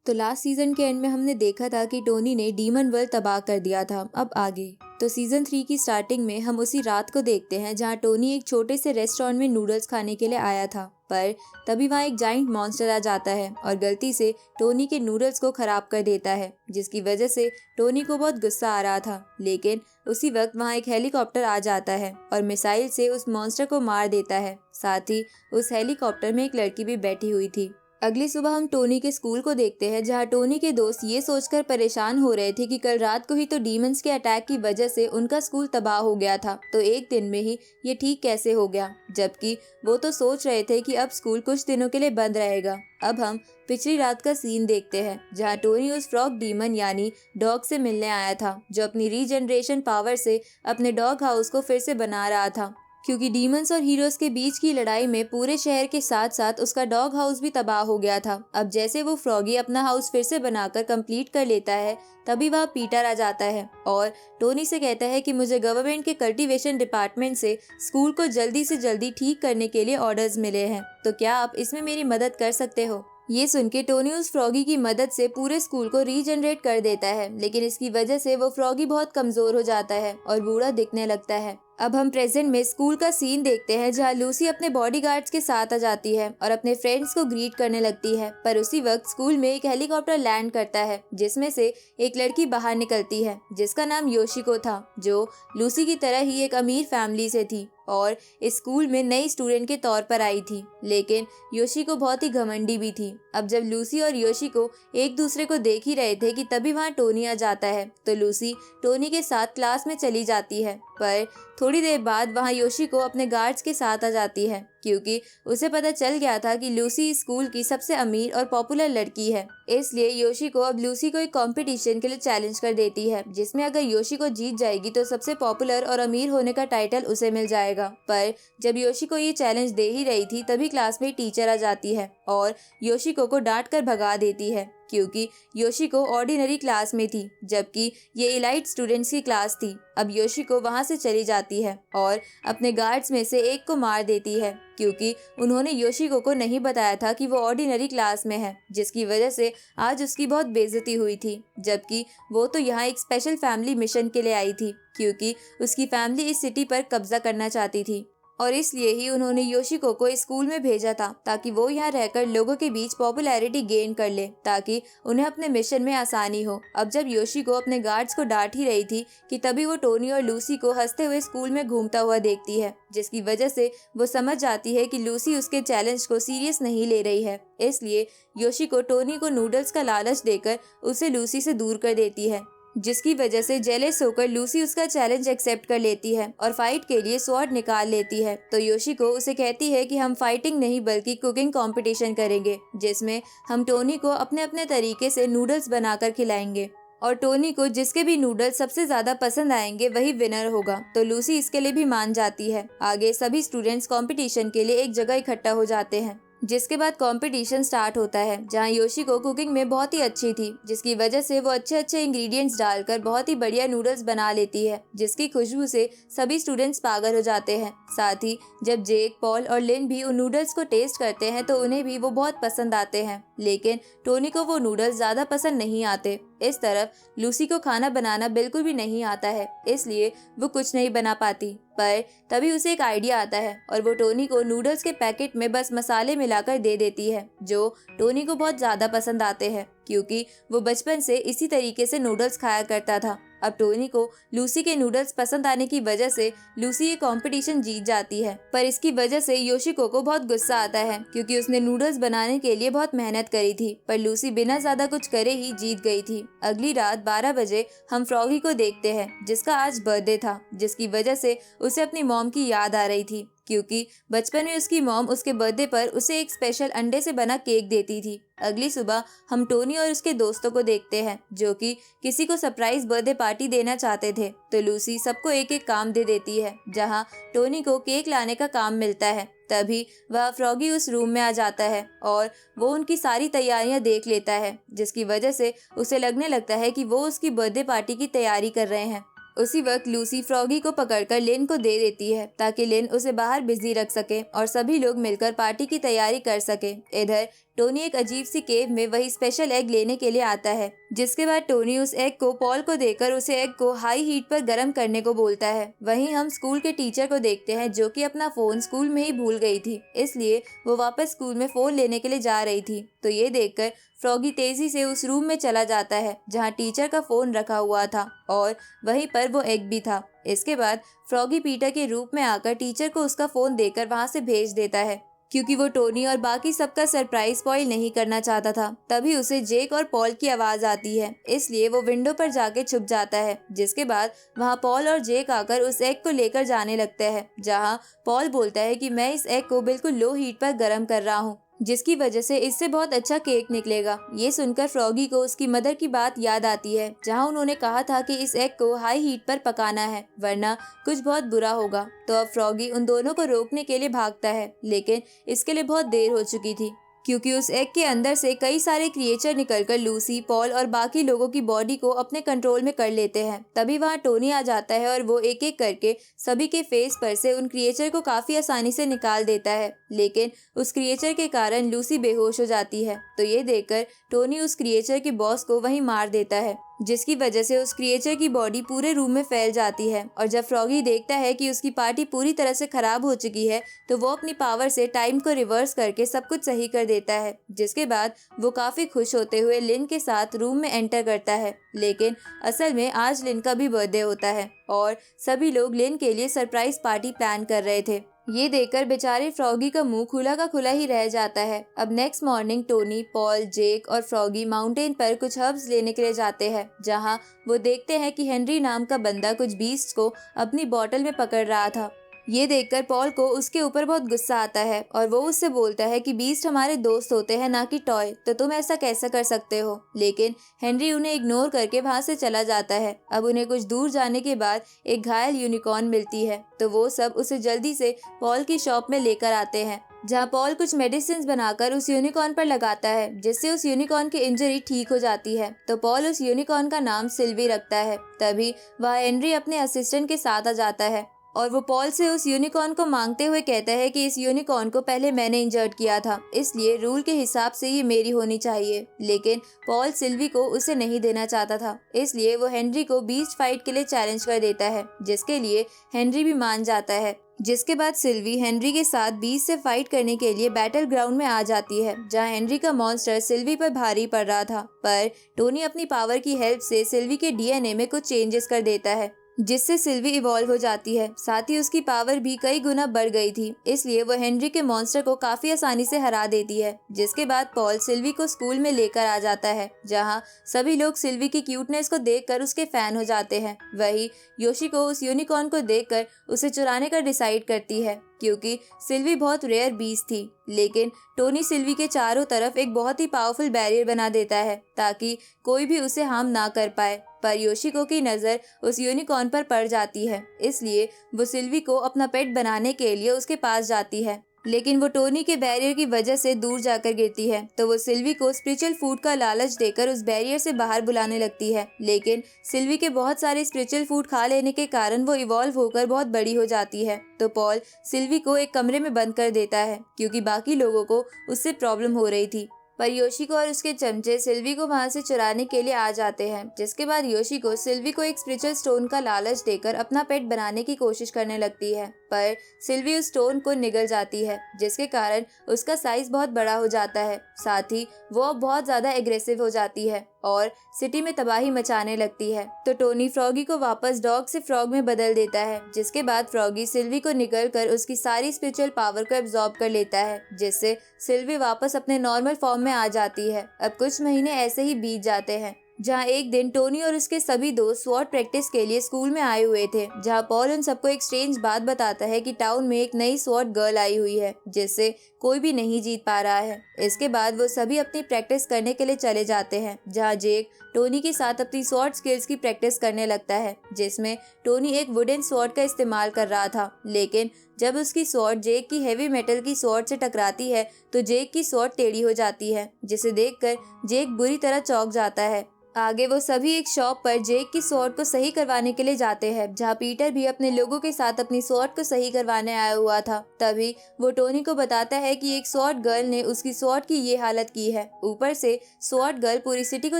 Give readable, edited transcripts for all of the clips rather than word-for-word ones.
तो last season के and में हमने देखा था कि टोनी ने डीमन वर्ल्ड तबाह कर दिया था। अब आगे तो सीजन 3 की स्टार्टिंग में हम उसी रात को देखते हैं जहां टोनी एक छोटे से रेस्टोरेंट में नूडल्स खाने के लिए आया था, पर तभी वहां एक जाइंट मॉन्स्टर आ जाता है और गलती से टोनी के नूडल्स को खराब कर देता है, जिसकी वजह से टोनी को बहुत गुस्सा आ रहा था। लेकिन उसी वक्त वहां एक हेलीकॉप्टर आ जाता है और मिसाइल से उस मॉन्स्टर को मार देता है। साथ ही उस हेलीकॉप्टर में एक लड़की भी बैठी हुई थी। अगली सुबह हम टोनी के स्कूल को देखते हैं जहां टोनी के दोस्त ये सोचकर परेशान हो रहे थे कि कल रात को ही तो डीमंस के अटैक की वजह से उनका स्कूल तबाह हो गया था, तो एक दिन में ही ये ठीक कैसे हो गया, जबकि वो तो सोच रहे थे कि अब स्कूल कुछ दिनों के लिए बंद रहेगा। अब हम पिछली रात का सीन देखते हैं जहां टोनी उस फ्रॉग डीमन यानी डॉग से मिलने आया था, जो अपनी रीजनरेशन पावर से अपने डॉग हाउस को फिर से बना रहा था, क्योंकि डीमंस और हीरोज के बीच की लड़ाई में पूरे शहर के साथ साथ उसका डॉग हाउस भी तबाह हो गया था। अब जैसे वो फ्रॉगी अपना हाउस फिर से बनाकर कंप्लीट कर लेता है, तभी वह पीटर आ जाता है और टोनी से कहता है कि मुझे गवर्नमेंट के कल्टीवेशन डिपार्टमेंट से स्कूल को जल्दी से जल्दी ठीक करने के लिए ऑर्डर्स मिले हैं, तो क्या आप इसमें मेरी मदद कर सकते हो। ये सुन के टोनी उस फ्रॉगी की मदद से पूरे स्कूल को रीजनरेट कर देता है, लेकिन इसकी वजह से वो फ्रॉगी बहुत कमजोर हो जाता है और बूढ़ा दिखने लगता है। अब हम प्रेजेंट में स्कूल का सीन देखते हैं जहां लूसी अपने बॉडीगार्ड्स के साथ आ जाती है और अपने फ्रेंड्स को ग्रीट करने लगती है, पर उसी वक्त स्कूल में एक हेलीकॉप्टर लैंड करता है जिसमें से एक लड़की बाहर निकलती है जिसका नाम योशिको था, जो लूसी की तरह ही एक अमीर फैमिली से थी और इस स्कूल में नई स्टूडेंट के तौर पर आई थी। लेकिन योशिको बहुत ही घमंडी भी थी। अब जब लूसी और योशिको एक दूसरे को देख ही रहे थे कि तभी वहाँ टोनी आ जाता है, तो लूसी टोनी के साथ क्लास में चली जाती है, पर थोड़ी देर बाद वहाँ योशिको अपने गार्ड्स के साथ आ जाती है, क्योंकि उसे पता चल गया था कि लूसी स्कूल की सबसे अमीर और पॉपुलर लड़की है। इसलिए योशिको अब लूसी को एक कंपटीशन के लिए चैलेंज कर देती है, जिसमें अगर योशिको जीत जाएगी तो सबसे पॉपुलर और अमीर होने का टाइटल उसे मिल जाएगा। पर जब योशिको ये चैलेंज दे ही रही थी, तभी क्लास में टीचर आ जाती है और योशिको को डांट कर भगा देती है, क्योंकि योशिको ऑर्डिनरी क्लास में थी जबकि ये इलाइट स्टूडेंट्स की क्लास थी। अब योशिको वहां से चली जाती है और अपने गार्ड्स में से एक को मार देती है, क्योंकि उन्होंने योशिको को नहीं बताया था कि वो ऑर्डिनरी क्लास में है, जिसकी वजह से आज उसकी बहुत बेइज्जती हुई थी, जबकि वो तो यहाँ एक स्पेशल फैमिली मिशन के लिए आई थी, क्योंकि उसकी फैमिली इस सिटी पर कब्जा करना चाहती थी और इसलिए ही उन्होंने योशिको को इस स्कूल में भेजा था ताकि वो यहाँ रहकर लोगों के बीच पॉपुलैरिटी गेन कर ले, ताकि उन्हें अपने मिशन में आसानी हो। अब जब योशिको अपने गार्ड्स को डांट ही रही थी कि तभी वो टोनी और लूसी को हंसते हुए स्कूल में घूमता हुआ देखती है, जिसकी वजह से वो समझ जाती है कि लूसी उसके चैलेंज को सीरियस नहीं ले रही है। इसलिए योशिको टोनी को नूडल्स का लालच देकर उसे लूसी से दूर कर देती है, जिसकी वजह से जेलस होकर लूसी उसका चैलेंज एक्सेप्ट कर लेती है और फाइट के लिए स्वॉर्ड निकाल लेती है। तो योशिको उसे कहती है कि हम फाइटिंग नहीं बल्कि कुकिंग कंपटीशन करेंगे, जिसमें हम टोनी को अपने अपने तरीके से नूडल्स बनाकर खिलाएंगे और टोनी को जिसके भी नूडल्स सबसे ज्यादा पसंद आएंगे वही विनर होगा। तो लूसी इसके लिए भी मान जाती है। आगे सभी स्टूडेंट्स कंपटीशन के लिए एक जगह इकट्ठा हो जाते हैं, जिसके बाद कंपटीशन स्टार्ट होता है जहां योशिको कुकिंग में बहुत ही अच्छी थी, जिसकी वजह से वो अच्छे अच्छे इंग्रेडिएंट्स डालकर बहुत ही बढ़िया नूडल्स बना लेती है, जिसकी खुशबू से सभी स्टूडेंट्स पागल हो जाते हैं। साथ ही जब जेक, पॉल और लिन भी उन नूडल्स को टेस्ट करते हैं तो उन्हें भी वो बहुत पसंद आते हैं, लेकिन टोनी को वो नूडल्स ज्यादा पसंद नहीं आते। इस तरफ लूसी को खाना बनाना बिल्कुल भी नहीं आता है, इसलिए वो कुछ नहीं बना पाती, पर तभी उसे एक आइडिया आता है और वो टोनी को नूडल्स के पैकेट में बस मसाले मिलाकर दे देती है, जो टोनी को बहुत ज्यादा पसंद आते हैं, क्योंकि वो बचपन से इसी तरीके से नूडल्स खाया करता था। अब टोनी को लूसी के नूडल्स पसंद आने की वजह से लूसी ये कंपटीशन जीत जाती है, पर इसकी वजह से योशिको को बहुत गुस्सा आता है, क्योंकि उसने नूडल्स बनाने के लिए बहुत मेहनत करी थी, पर लूसी बिना ज्यादा कुछ करे ही जीत गई थी। अगली रात 12 बजे हम फ्रॉगी को देखते हैं, जिसका आज बर्थडे था, जिसकी वजह से उसे अपनी मॉम की याद आ रही थी, क्योंकि बचपन में उसकी मॉम उसके बर्थडे पर उसे एक स्पेशल अंडे से बना केक देती थी। अगली सुबह हम टोनी और उसके दोस्तों को देखते हैं, जो कि किसी को सरप्राइज बर्थडे पार्टी देना चाहते थे। तो लूसी सबको एक एक काम दे देती है, जहां टोनी को केक लाने का काम मिलता है। तभी वह फ्रॉगी उस रूम में आ जाता है और वो उनकी सारी तैयारियां देख लेता है, जिसकी वजह से उसे लगने लगता है कि वो उसकी बर्थडे पार्टी की तैयारी कर रहे हैं। उसी वक्त लूसी फ्रॉगी को पकड़कर लिन को दे देती है ताकि लिन उसे बाहर बिजी रख सके और सभी लोग मिलकर पार्टी की तैयारी कर सके। इधर टोनी एक अजीब सी केव में वही स्पेशल एग लेने के लिए आता है, जिसके बाद टोनी उस एग को पॉल को देकर उसे एग को हाई हीट पर गर्म करने को बोलता है। वहीं हम स्कूल के टीचर को देखते हैं जो कि अपना फोन स्कूल में ही भूल गई थी, इसलिए वो वापस स्कूल में फोन लेने के लिए जा रही थी। तो ये देखकर फ्रॉगी तेजी से उस रूम में चला जाता है जहाँ टीचर का फोन रखा हुआ था और वहीं पर वो एग भी था। इसके बाद फ्रॉगी पीटर के रूप में आकर टीचर को उसका फोन देकर वहाँ से भेज देता है, क्योंकि वो टोनी और बाकी सबका सरप्राइज स्पॉइल नहीं करना चाहता था। तभी उसे जेक और पॉल की आवाज आती है, इसलिए वो विंडो पर जाके छुप जाता है। जिसके बाद वहाँ पॉल और जेक आकर उस एग को लेकर जाने लगते हैं, जहाँ पॉल बोलता है कि मैं इस एग को बिल्कुल लो हीट पर गर्म कर रहा हूँ, जिसकी वजह से इससे बहुत अच्छा केक निकलेगा। ये सुनकर फ्रॉगी को उसकी मदर की बात याद आती है, जहाँ उन्होंने कहा था कि इस एग को हाई हीट पर पकाना है वरना कुछ बहुत बुरा होगा। तो अब फ्रॉगी उन दोनों को रोकने के लिए भागता है, लेकिन इसके लिए बहुत देर हो चुकी थी, क्योंकि उस एग के अंदर से कई सारे क्रिएचर निकलकर लूसी, पॉल और बाकी लोगों की बॉडी को अपने कंट्रोल में कर लेते हैं। तभी वहाँ टोनी आ जाता है और वो एक एक करके सभी के फेस पर से उन क्रिएचर को काफी आसानी से निकाल देता है, लेकिन उस क्रिएचर के कारण लूसी बेहोश हो जाती है। तो ये देखकर टोनी उस क्रिएचर के बॉस को वहीं मार देता है, जिसकी वजह से उस क्रिएचर की बॉडी पूरे रूम में फैल जाती है। और जब फ्रॉगी देखता है कि उसकी पार्टी पूरी तरह से खराब हो चुकी है, तो वो अपनी पावर से टाइम को रिवर्स करके सब कुछ सही कर देता है। जिसके बाद वो काफी खुश होते हुए लिन के साथ रूम में एंटर करता है, लेकिन असल में आज लिन का भी बर्थडे होता है और सभी लोग लिन के लिए सरप्राइज पार्टी प्लान कर रहे थे। ये देखकर बेचारे फ्रॉगी का मुंह खुला का खुला ही रह जाता है। अब नेक्स्ट मॉर्निंग टोनी, पॉल, जेक और फ्रॉगी माउंटेन पर कुछ हर्ब्स लेने के लिए जाते हैं, जहां वो देखते हैं कि हेनरी नाम का बंदा कुछ बीस्ट को अपनी बोतल में पकड़ रहा था। ये देखकर पॉल को उसके ऊपर बहुत गुस्सा आता है और वो उससे बोलता है कि बीस्ट हमारे दोस्त होते हैं, ना कि टॉय, तो तुम ऐसा कैसे कर सकते हो। लेकिन हेनरी उन्हें इग्नोर करके वहाँ से चला जाता है। अब उन्हें कुछ दूर जाने के बाद एक घायल यूनिकॉर्न मिलती है, तो वो सब उसे जल्दी से पॉल की शॉप में लेकर आते हैं, जहाँ पॉल कुछ मेडिसिन बनाकर उस यूनिकॉर्न पर लगाता है, जिससे उस यूनिकॉर्न की इंजरी ठीक हो जाती है। तो पॉल उस यूनिकॉर्न का नाम सिल्वी रखता है। तभी वह हेनरी अपने असिस्टेंट के साथ आ जाता है और वो पॉल से उस यूनिकॉर्न को मांगते हुए कहता है कि इस यूनिकॉर्न को पहले मैंने इंजर्ड किया था, इसलिए रूल के हिसाब से ये मेरी होनी चाहिए। लेकिन पॉल सिल्वी को उसे नहीं देना चाहता था, इसलिए वो हेनरी को बीस्ट फाइट के लिए चैलेंज कर देता है, जिसके लिए हेनरी भी मान जाता है। जिसके बाद सिल्वी हेनरी के साथ बीस्ट से फाइट करने के लिए बैटल ग्राउंड में आ जाती है, जहां हेनरी का मॉन्स्टर सिल्वी पर भारी पड़ रहा था। पर टोनी अपनी पावर की हेल्प से सिल्वी के डीएनए में कुछ चेंजेस कर देता है, जिससे सिल्वी इवॉल्व हो जाती है। साथ ही उसकी पावर भी कई गुना बढ़ गई थी, इसलिए वो हेनरी के मॉन्स्टर को काफी आसानी से हरा देती है। जिसके बाद पॉल सिल्वी को स्कूल में लेकर आ जाता है, जहां सभी लोग सिल्वी की क्यूटनेस को देखकर उसके फैन हो जाते हैं। वही योशिको उस यूनिकॉर्न को देखकर उसे चुराने का डिसाइड करती है, क्योंकि सिल्वी बहुत रेयर बीस्ट थी। लेकिन टोनी सिल्वी के चारों तरफ एक बहुत ही पावरफुल बैरियर बना देता है ताकि कोई भी उसे हार्म ना कर पाए। पर योशिको की नज़र उस यूनिकॉर्न पर पड़ जाती है, इसलिए वो सिल्वी को अपना पेट बनाने के लिए उसके पास जाती है, लेकिन वो टोनी के बैरियर की वजह से दूर जाकर गिरती है। तो वो सिल्वी को स्पिरिचुअल फूड का लालच देकर उस बैरियर से बाहर बुलाने लगती है, लेकिन सिल्वी के बहुत सारे स्पिरिचुअल फूड खा लेने के कारण वो इवॉल्व होकर बहुत बड़ी हो जाती है। तो पॉल सिल्वी को एक कमरे में बंद कर देता है, क्योंकि बाकी लोगों को उससे प्रॉब्लम हो रही थी। पर योशिको और उसके चमचे सिल्वी को वहां से चुराने के लिए आ जाते हैं। जिसके बाद योशिको सिल्वी को एक स्पिरिचुअल स्टोन का लालच देकर अपना पेट बनाने की कोशिश करने लगती है, पर सिल्वी उस स्टोन को निगल जाती है, जिसके कारण उसका साइज बहुत बड़ा हो जाता है। साथ ही वो अब बहुत ज्यादा एग्रेसिव हो जाती है और सिटी में तबाही मचाने लगती है। तो टोनी फ्रॉगी को वापस डॉग से फ्रॉग में बदल देता है, जिसके बाद फ्रॉगी सिल्वी को निगल कर उसकी सारी स्पिरिचुअल पावर को एब्जॉर्ब कर लेता है, जिससे सिल्वी वापस अपने नॉर्मल फॉर्म में आ जाती है। अब कुछ महीने ऐसे ही बीत जाते हैं, जहाँ एक दिन टोनी और उसके सभी दोस्त स्वॉर्ड प्रैक्टिस के लिए स्कूल में आए हुए थे, जहाँ पॉल उन सबको एक स्ट्रेंज बात बताता है कि टाउन में एक नई स्वॉर्ड गर्ल आई हुई है, जिससे कोई भी नहीं जीत पा रहा है। इसके बाद वो सभी अपनी प्रैक्टिस करने के लिए चले जाते हैं, जहाँ जेक टोनी के साथ अपनी स्वॉर्ड स्किल्स की प्रैक्टिस करने लगता है, जिसमें टोनी एक वुडन स्वॉर्ड का इस्तेमाल कर रहा था। लेकिन जब उसकी स्वॉर्ड जेक की हेवी मेटल की स्वॉर्ड से टकराती है, तो जेक की स्वॉर्ड टेढ़ी हो जाती है, जिसे देखकर जेक बुरी तरह चौंक जाता है। आगे वो सभी एक शॉप पर जेक की स्वॉर्ड को सही करवाने के लिए जाते हैं, जहाँ पीटर भी अपने लोगों के साथ अपनी स्वॉर्ड को सही करवाने आया हुआ था। तभी वो टोनी को बताता है कि एक स्वॉर्ड गर्ल ने उसकी स्वॉर्ड की ये हालत की है। ऊपर से स्वॉर्ड गर्ल पूरी सिटी को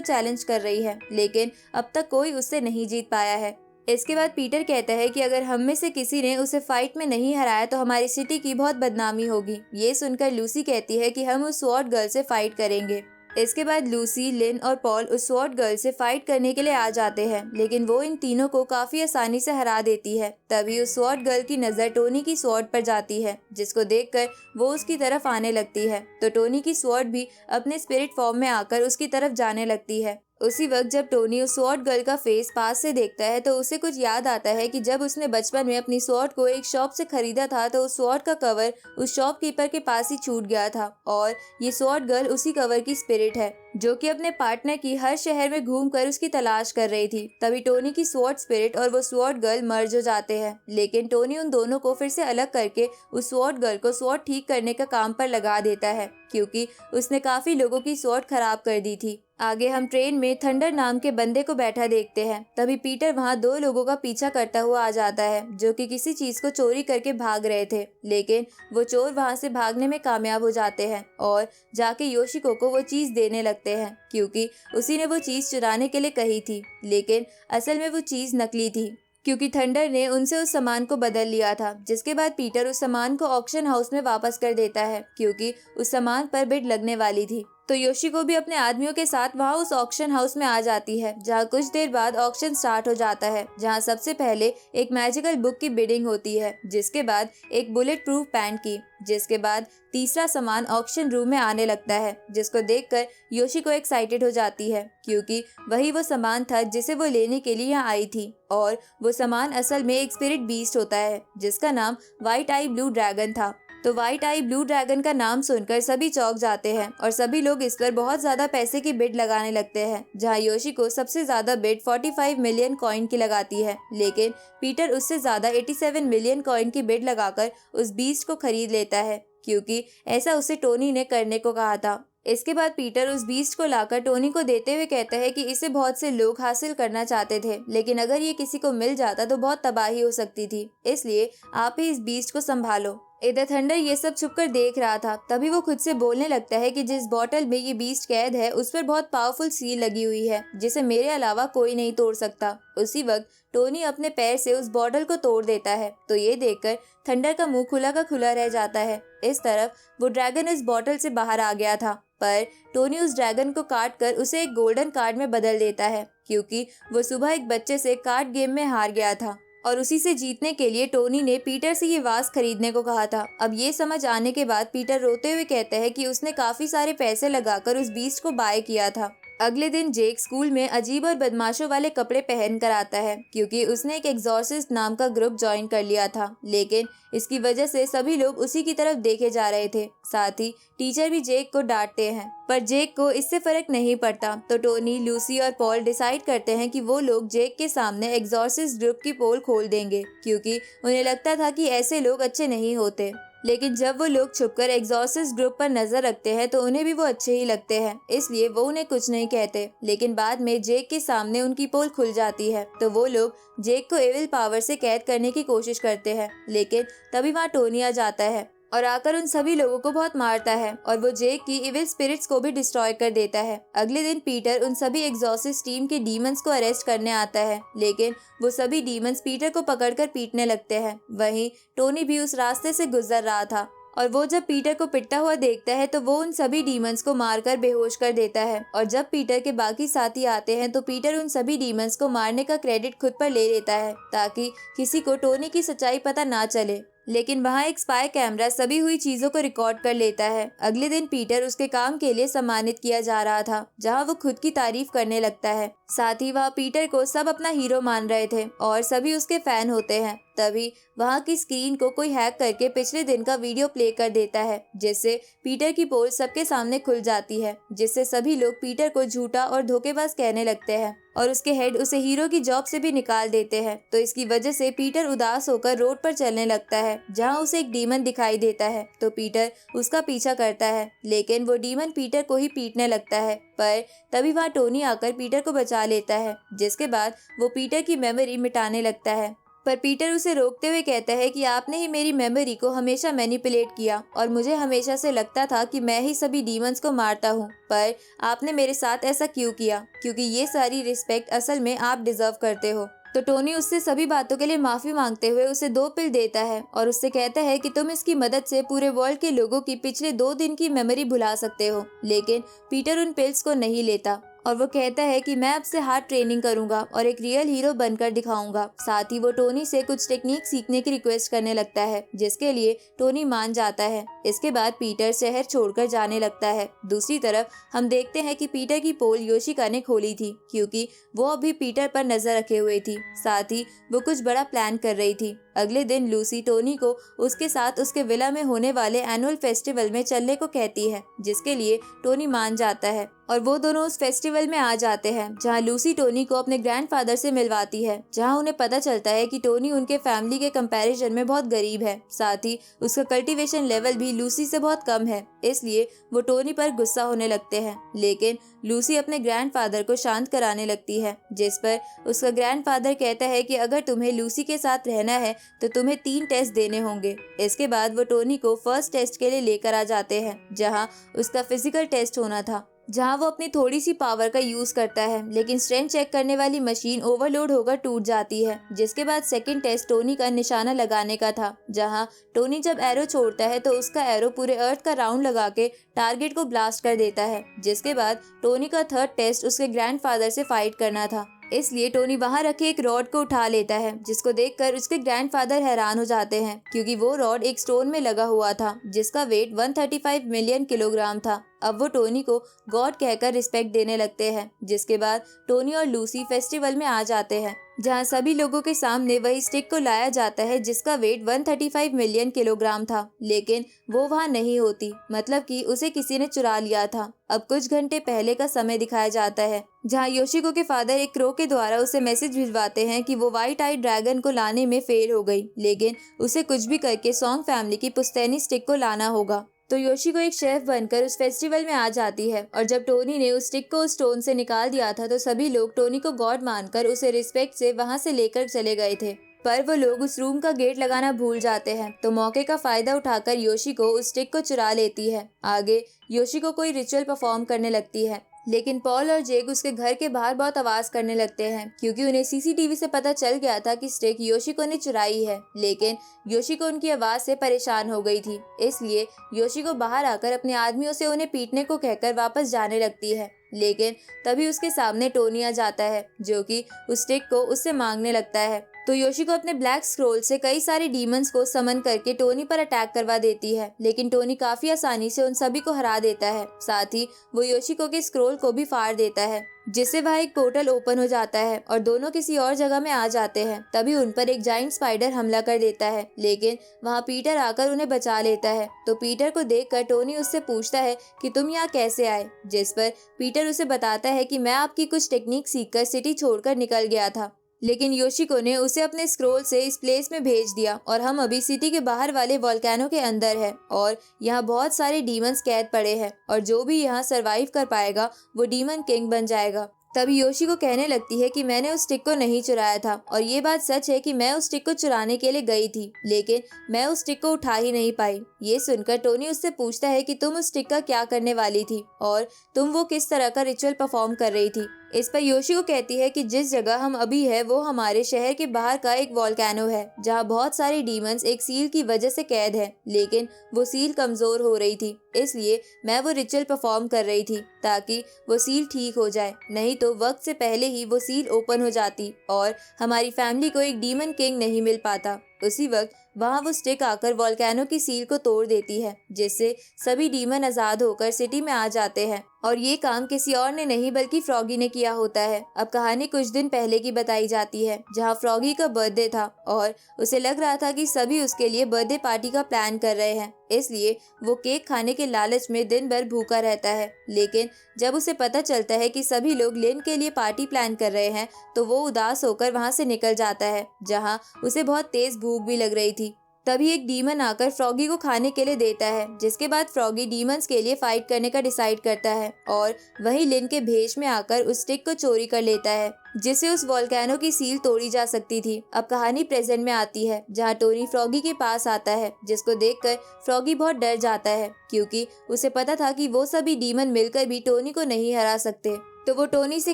चैलेंज कर रही है, लेकिन अब तक कोई उससे नहीं जीत पाया है। इसके बाद पीटर कहता है कि अगर हम में से किसी ने उसे फाइट में नहीं हराया तो हमारी सिटी की बहुत बदनामी होगी। ये सुनकर लूसी कहती है कि हम उस स्वॉर्ड गर्ल से फाइट करेंगे। इसके बाद लूसी, लिन और पॉल उस स्वॉर्ड गर्ल से फाइट करने के लिए आ जाते हैं, लेकिन वो इन तीनों को काफी आसानी से हरा देती है। तभी उस स्वॉर्ड गर्ल की नजर टोनी की स्वॉर्ड पर जाती है, जिसको देखकर वो उसकी तरफ आने लगती है। तो टोनी की स्वॉर्ड भी अपने स्पिरिट फॉर्म में आकर उसकी तरफ जाने लगती है। उसी वक्त जब टोनी उस स्वॉर्ड गर्ल का फेस पास से देखता है तो उसे कुछ याद आता है कि जब उसने बचपन में अपनी स्वॉर्ड को एक शॉप से खरीदा था तो उस स्वॉर्ड का कवर उस शॉपकीपर के पास ही छूट गया था, और ये स्वॉर्ड गर्ल उसी कवर की स्पिरिट है जो कि अपने पार्टनर की हर शहर में घूमकर उसकी तलाश कर रही थी। तभी टोनी की स्वॉर्ड स्पिरिट और वो स्वॉर्ड गर्ल मर्ज हो जाते हैं, लेकिन टोनी उन दोनों को फिर से अलग करके उस स्वॉर्ड गर्ल को स्वॉर्ड ठीक करने का काम पर लगा देता है, क्योंकि उसने काफी लोगों की स्वॉर्ड खराब कर दी थी। आगे हम ट्रेन में थंडर नाम के बंदे को बैठा देखते हैं। तभी पीटर वहाँ 2 लोगों का पीछा करता हुआ आ जाता है जो कि किसी चीज को चोरी करके भाग रहे थे, लेकिन वो चोर वहाँ से भागने में कामयाब हो जाते हैं और जाके योशिको को वो चीज देने लगते हैं, क्योंकि उसी ने वो चीज चुराने के लिए कही थी, लेकिन असल में वो चीज नकली थी, क्योंकि थंडर ने उनसे उस सामान को बदल लिया था। जिसके बाद पीटर उस सामान को ऑक्शन हाउस में वापस कर देता है, क्योंकि उस सामान पर बिड लगने वाली थी। तो योशिको भी अपने आदमियों के साथ वहाँ उस ऑक्शन हाउस में आ जाती है, जहाँ कुछ देर बाद ऑक्शन स्टार्ट हो जाता है, जहाँ सबसे पहले एक मैजिकल बुक की बिडिंग होती है, जिसके बाद एक बुलेट प्रूफ पैंट की, जिसके बाद तीसरा सामान ऑक्शन रूम में आने लगता है, जिसको देखकर योशिको एक्साइटेड हो जाती है, क्योंकि वही वो सामान था जिसे वो लेने के लिए यहाँ आई थी। और वो सामान असल में एक स्पिरिट बीस्ट होता है जिसका नाम व्हाइट आई ब्लू ड्रैगन था। तो व्हाइट आई ब्लू ड्रैगन का नाम सुनकर सभी चौंक जाते हैं और सभी लोग इस पर बहुत ज्यादा पैसे की बिड लगाने लगते हैं, जहां योशिको सबसे ज्यादा बिड 45 मिलियन कॉइन की लगाती है, लेकिन पीटर उससे ज्यादा 87 मिलियन कॉइन की बिड लगाकर उस बीस्ट को खरीद लेता है, क्योंकि ऐसा उसे टोनी ने करने को कहा था। इसके बाद पीटर उस बीस्ट को लाकर टोनी को देते हुए कहता है कि इसे बहुत से लोग हासिल करना चाहते थे, लेकिन अगर ये किसी को मिल जाता तो बहुत तबाही हो सकती थी, इसलिए आप ही इस बीस्ट को संभालो। इधर थंडर ये सब छुपकर देख रहा था। तभी वो खुद से बोलने लगता है कि जिस बोतल में ये बीस्ट कैद है उस पर बहुत पावरफुल सील लगी हुई है, जिसे मेरे अलावा कोई नहीं तोड़ सकता। उसी वक्त टोनी अपने पैर से उस बोतल को तोड़ देता है, तो ये देखकर थंडर का मुंह खुला का खुला रह जाता है। इस तरफ वो ड्रैगन इस बोतल से बाहर आ गया था, पर टोनी उस ड्रैगन को काट कर उसे एक गोल्डन कार्ड में बदल देता है, क्योंकि वो सुबह एक बच्चे से कार्ड गेम में हार गया था और उसी से जीतने के लिए टोनी ने पीटर से ये वास खरीदने को कहा था। अब ये समझ आने के बाद पीटर रोते हुए कहता है कि उसने काफी सारे पैसे लगाकर उस बीस्ट को बाय किया था। अगले दिन जेक स्कूल में अजीब और बदमाशों वाले कपड़े पहन कर आता है, क्योंकि उसने एक एग्जॉर्सिस्ट नाम का ग्रुप ज्वाइन कर लिया था, लेकिन इसकी वजह से सभी लोग उसी की तरफ देखे जा रहे थे। साथ ही टीचर भी जेक को डांटते हैं, पर जेक को इससे फर्क नहीं पड़ता। तो टोनी, लूसी और पॉल डिसाइड करते हैं कि वो लोग जेक के सामने एग्जॉर्सिस्ट ग्रुप की पोल खोल देंगे, क्योंकि उन्हें लगता था कि ऐसे लोग अच्छे नहीं होते। लेकिन जब वो लोग छुपकर एग्जॉर्सिस्ट ग्रुप पर नजर रखते हैं तो उन्हें भी वो अच्छे ही लगते हैं, इसलिए वो उन्हें कुछ नहीं कहते। लेकिन बाद में जेक के सामने उनकी पोल खुल जाती है, तो वो लोग जेक को एविल पावर से कैद करने की कोशिश करते हैं, लेकिन तभी वहाँ टोनी आ जाता है और आकर उन सभी लोगों को बहुत मारता है और वो जेक की इविल स्पिरिट्स को भी डिस्ट्रॉय कर देता है। अगले दिन पीटर उन सभी एग्जॉर्सिस्ट टीम के डीमंस को अरेस्ट करने आता है, लेकिन वो सभी डीमंस पीटर को पकड़कर पीटने लगते हैं। वहीं टोनी भी उस रास्ते से गुजर रहा था और वो जब पीटर को पिटता हुआ देखता है तो वो उन सभी डीमंस को मारकर बेहोश कर देता है। और जब पीटर के बाकी साथी आते हैं तो पीटर उन सभी डीमंस को मारने का क्रेडिट खुद पर ले लेता है, ताकि किसी को टोनी की सच्चाई पता ना चले। लेकिन वहाँ एक स्पाई कैमरा सभी हुई चीजों को रिकॉर्ड कर लेता है। अगले दिन पीटर उसके काम के लिए सम्मानित किया जा रहा था, जहाँ वो खुद की तारीफ करने लगता है। साथ ही वहाँ पीटर को सब अपना हीरो मान रहे थे और सभी उसके फैन होते हैं। तभी वहाँ की स्क्रीन को कोई हैक करके पिछले दिन का वीडियो प्ले कर देता है, जिससे पीटर की पोल सबके सामने खुल जाती है, जिससे सभी लोग पीटर को झूठा और धोखेबाज कहने लगते हैं और उसके हेड उसे हीरो की जॉब से भी निकाल देते हैं। तो इसकी वजह से पीटर उदास होकर रोड पर चलने लगता है, जहाँ उसे एक डीमन दिखाई देता है। तो पीटर उसका पीछा करता है, लेकिन वो डीमन पीटर को ही पीटने लगता है। पर तभी वहाँ टोनी आकर पीटर को बचा लेता है, जिसके बाद वो पीटर की मेमोरी मिटाने लगता है। पर पीटर उसे रोकते हुए कहता है कि आपने ही मेरी मेमोरी को हमेशा मैनिपुलेट किया और मुझे हमेशा से लगता था कि मैं ही सभी डीमंस को मारता हूँ, पर आपने मेरे साथ ऐसा क्यों किया? क्योंकि ये सारी रिस्पेक्ट असल में आप डिजर्व करते हो। तो टोनी उससे सभी बातों के लिए माफी मांगते हुए उसे 2 पिल देता है और उससे कहता है कि तुम इसकी मदद से पूरे वर्ल्ड के लोगों की पिछले 2 दिन की मेमोरी भुला सकते हो। लेकिन पीटर उन पिल्स को नहीं लेता और वो कहता है कि मैं अब से हार्ड ट्रेनिंग करूंगा और एक रियल हीरो बनकर दिखाऊंगा। साथ ही वो टोनी से कुछ टेक्निक सीखने की रिक्वेस्ट करने लगता है, जिसके लिए टोनी मान जाता है। इसके बाद पीटर शहर छोड़कर जाने लगता है। दूसरी तरफ हम देखते हैं कि पीटर की पोल योशिका ने खोली थी, क्योंकि वो अभी पीटर पर नजर रखे हुए थी। साथ ही वो कुछ बड़ा प्लान कर रही थी। अगले दिन लूसी टोनी को उसके साथ उसके विला में होने वाले एनुअल फेस्टिवल में चलने को कहती है, जिसके लिए टोनी मान जाता है और वो दोनों उस फेस्टिवल में आ जाते हैं, जहां लूसी टोनी को अपने ग्रैंडफादर से मिलवाती है, जहां उन्हें पता चलता है कि टोनी उनके फैमिली के कंपैरिजन में बहुत गरीब है। साथ ही उसका कल्टीवेशन लेवल भी लूसी से बहुत कम है, इसलिए वो टोनी पर गुस्सा होने लगते हैं। लेकिन लूसी अपने ग्रैंडफादर को शांत कराने लगती है, जिस पर उसका ग्रैंडफादर कहता है कि अगर तुम्हें लूसी के साथ रहना है तो तुम्हें 3 टेस्ट देने होंगे। इसके बाद वो टोनी को फर्स्ट टेस्ट के लिए लेकर आ जाते हैं, जहाँ उसका फिजिकल टेस्ट होना था, जहां वो अपनी थोड़ी सी पावर का यूज करता है, लेकिन स्ट्रेंथ चेक करने वाली मशीन ओवरलोड होकर टूट जाती है। जिसके बाद सेकंड टेस्ट टोनी का निशाना लगाने का था, जहां टोनी जब एरो छोड़ता है तो उसका एरो पूरे अर्थ का राउंड लगा के टारगेट को ब्लास्ट कर देता है। जिसके बाद टोनी का थर्ड टेस्ट उसके ग्रैंडफादर से फाइट करना था, इसलिए टोनी वहां रखे एक रॉड को उठा लेता है, जिसको देखकर उसके ग्रैंडफादर हैरान हो जाते हैं, क्योंकि वो रॉड एक स्टोन में लगा हुआ था जिसका वेट 135 मिलियन किलोग्राम था। अब वो टोनी को गॉड कहकर रिस्पेक्ट देने लगते हैं। जिसके बाद टोनी और लूसी फेस्टिवल में आ जाते हैं, जहां सभी लोगों के सामने वही स्टिक को लाया जाता है जिसका वेट 135 मिलियन किलोग्राम था, लेकिन वो वहां नहीं होती, मतलब कि उसे किसी ने चुरा लिया था। अब कुछ घंटे पहले का समय दिखाया जाता है, जहां योशिको के फादर एक क्रो के द्वारा उसे मैसेज भिजवाते हैं कि वो व्हाइट आई ड्रैगन को लाने में फेल हो गई, लेकिन उसे कुछ भी करके सॉन्ग फैमिली की पुश्तैनी स्टिक को लाना होगा। तो योशिको एक शेफ बनकर उस फेस्टिवल में आ जाती है और जब टोनी ने उस स्टिक को उस स्टोन से निकाल दिया था तो सभी लोग टोनी को गॉड मानकर उसे रिस्पेक्ट से वहां से लेकर चले गए थे। पर वो लोग उस रूम का गेट लगाना भूल जाते हैं, तो मौके का फायदा उठाकर योशिको उस स्टिक को चुरा लेती है। आगे योशिको कोई रिचुअल परफॉर्म करने लगती है, लेकिन पॉल और जेक उसके घर के बाहर बहुत आवाज करने लगते हैं, क्योंकि उन्हें सीसीटीवी से पता चल गया था कि स्टिक योशिको ने चुराई है। लेकिन योशिको उनकी आवाज से परेशान हो गई थी, इसलिए योशिको बाहर आकर अपने आदमियों से उन्हें पीटने को कहकर वापस जाने लगती है। लेकिन तभी उसके सामने टोनी आ जाता है, जो कि उस स्टिक को उससे मांगने लगता है। तो योशिको अपने ब्लैक स्क्रोल से कई सारे डीमंस को समन करके टोनी पर अटैक करवा देती है, लेकिन टोनी काफी आसानी से उन सभी को हरा देता है। साथ ही वो योशिको के स्क्रोल को भी फाड़ देता है, जिससे वह एक पोर्टल ओपन हो जाता है और दोनों किसी और जगह में आ जाते हैं। तभी उन पर एक जाइंट स्पाइडर हमला कर देता है, लेकिन वहाँ पीटर आकर उन्हें बचा लेता है। तो पीटर को देखकर टोनी उससे पूछता है कि तुम यहाँ कैसे आए, जिस पर पीटर उसे बताता है कि मैं आपकी कुछ टेक्निक सीखकर सिटी छोड़कर निकल गया था, लेकिन योशिको ने उसे अपने स्क्रोल से इस प्लेस में भेज दिया और हम अभी सिटी के बाहर वाले वोल्केनो के अंदर है और यहाँ बहुत सारे डीमंस कैद पड़े हैं और जो भी यहाँ सरवाइव कर पाएगा वो डीमन किंग बन जाएगा। तभी योशिको कहने लगती है कि मैंने उस स्टिक को नहीं चुराया था और ये बात सच है कि मैं उस स्टिक को चुराने के लिए गई थी, लेकिन मैं उस स्टिक को उठा ही नहीं पाई। ये सुनकर टोनी उससे पूछता है कि तुम उस स्टिक का क्या करने वाली थी और तुम वो किस तरह का रिचुअल परफॉर्म कर रही थी। इस पर योशिको कहती है कि जिस जगह हम अभी है वो हमारे शहर के बाहर का एक वोल्केनो है, जहाँ बहुत सारे डीमंस एक सील की वजह से कैद है, लेकिन वो सील कमजोर हो रही थी, इसलिए मैं वो रिचुअल परफॉर्म कर रही थी ताकि वो सील ठीक हो जाए, नहीं तो वक्त से पहले ही वो सील ओपन हो जाती और हमारी फैमिली को एक डीमन किंग नहीं मिल पाता। उसी वक्त वहाँ वो स्टिक आकर वोल्केनो की सील को तोड़ देती है, जिससे सभी डीमन आजाद होकर सिटी में आ जाते हैं और ये काम किसी और ने नहीं बल्कि फ्रॉगी ने किया होता है। अब कहानी कुछ दिन पहले की बताई जाती है, जहाँ फ्रॉगी का बर्थडे था और उसे लग रहा था कि सभी उसके लिए बर्थडे पार्टी का प्लान कर रहे हैं, इसलिए वो केक खाने के लालच में दिन भर भूखा रहता है। लेकिन जब उसे पता चलता है कि सभी लोग लिन के लिए पार्टी प्लान कर रहे हैं तो वो उदास होकर वहाँ से निकल जाता है, जहाँ उसे बहुत तेज भूख भी लग रही थी। तभी एक डीमन आकर फ्रॉगी को खाने के लिए देता है, जिसके बाद फ्रॉगी डीमंस के लिए फाइट करने का डिसाइड करता है और वहीं लिन के भेष में आकर उस स्टिक को चोरी कर लेता है, जिससे उस वोल्केनो की सील तोड़ी जा सकती थी। अब कहानी प्रेजेंट में आती है, जहां टोनी फ्रॉगी के पास आता है, जिसको देखकर फ्रॉगी बहुत डर जाता है, क्योंकि उसे पता था कि वो सभी डीमन मिलकर भी टोनी को नहीं हरा सकते। तो वो टोनी से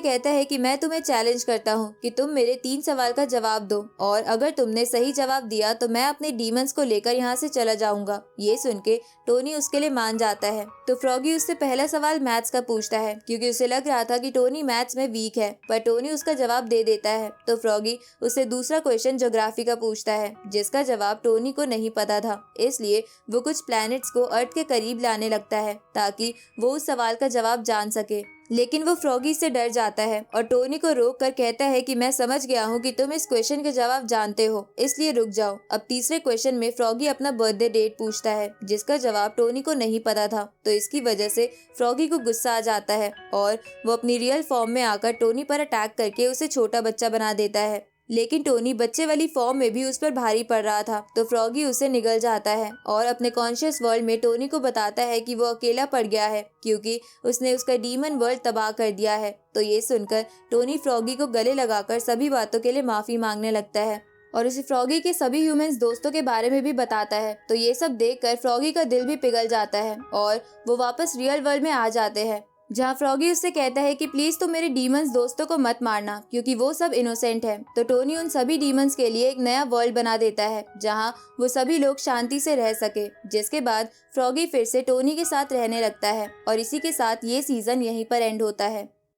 कहता है कि मैं तुम्हें चैलेंज करता हूँ कि तुम मेरे 3 सवाल का जवाब दो, और अगर तुमने सही जवाब दिया तो मैं अपने डीमंस को लेकर यहाँ से चला जाऊंगा। ये सुन के टोनी उसके लिए मान जाता है। तो फ्रॉगी उससे पहला सवाल मैथ्स का पूछता है, क्योंकि उसे लग रहा था कि टोनी मैथ्स में वीक है, पर टोनी उसका जवाब दे देता है। तो फ्रॉगी उससे दूसरा क्वेश्चन ज्योग्राफी का पूछता है, जिसका जवाब टोनी को नहीं पता था, इसलिए वो कुछ प्लैनेट्स को अर्थ के करीब लाने लगता है ताकि वो उस सवाल का जवाब जान सके। लेकिन वो फ्रॉगी से डर जाता है और टोनी को रोक कर कहता है कि मैं समझ गया हूँ कि तुम इस क्वेश्चन के जवाब जानते हो, इसलिए रुक जाओ। अब तीसरे क्वेश्चन में फ्रॉगी अपना बर्थडे डेट पूछता है, जिसका जवाब टोनी को नहीं पता था। तो इसकी वजह से फ्रॉगी को गुस्सा आ जाता है और वो अपनी रियल फॉर्म में आकर टोनी पर अटैक करके उसे छोटा बच्चा बना देता है। लेकिन टोनी बच्चे वाली फॉर्म में भी उस पर भारी पड़ रहा था, तो फ्रॉगी उसे निगल जाता है और अपने कॉन्शियस वर्ल्ड में टोनी को बताता है कि वो अकेला पड़ गया है, क्योंकि उसने उसका डीमन वर्ल्ड तबाह कर दिया है। तो ये सुनकर टोनी फ्रॉगी को गले लगाकर सभी बातों के लिए माफी मांगने लगता है और उसे फ्रॉगी के सभी ह्यूमंस दोस्तों के बारे में भी बताता है। तो ये सब देखकर फ्रॉगी का दिल भी पिघल जाता है और वो वापस रियल वर्ल्ड में आ जाते हैं, जहाँ फ्रॉगी उससे कहता है कि प्लीज तुम मेरे डीमंस दोस्तों को मत मारना, क्योंकि वो सब इनोसेंट है। तो टोनी उन सभी डीमंस के लिए एक नया वर्ल्ड बना देता है, जहाँ वो सभी लोग शांति से रह सके। जिसके बाद फ्रॉगी फिर से टोनी के साथ रहने लगता है और इसी के साथ ये सीजन यहीं पर एंड होता है।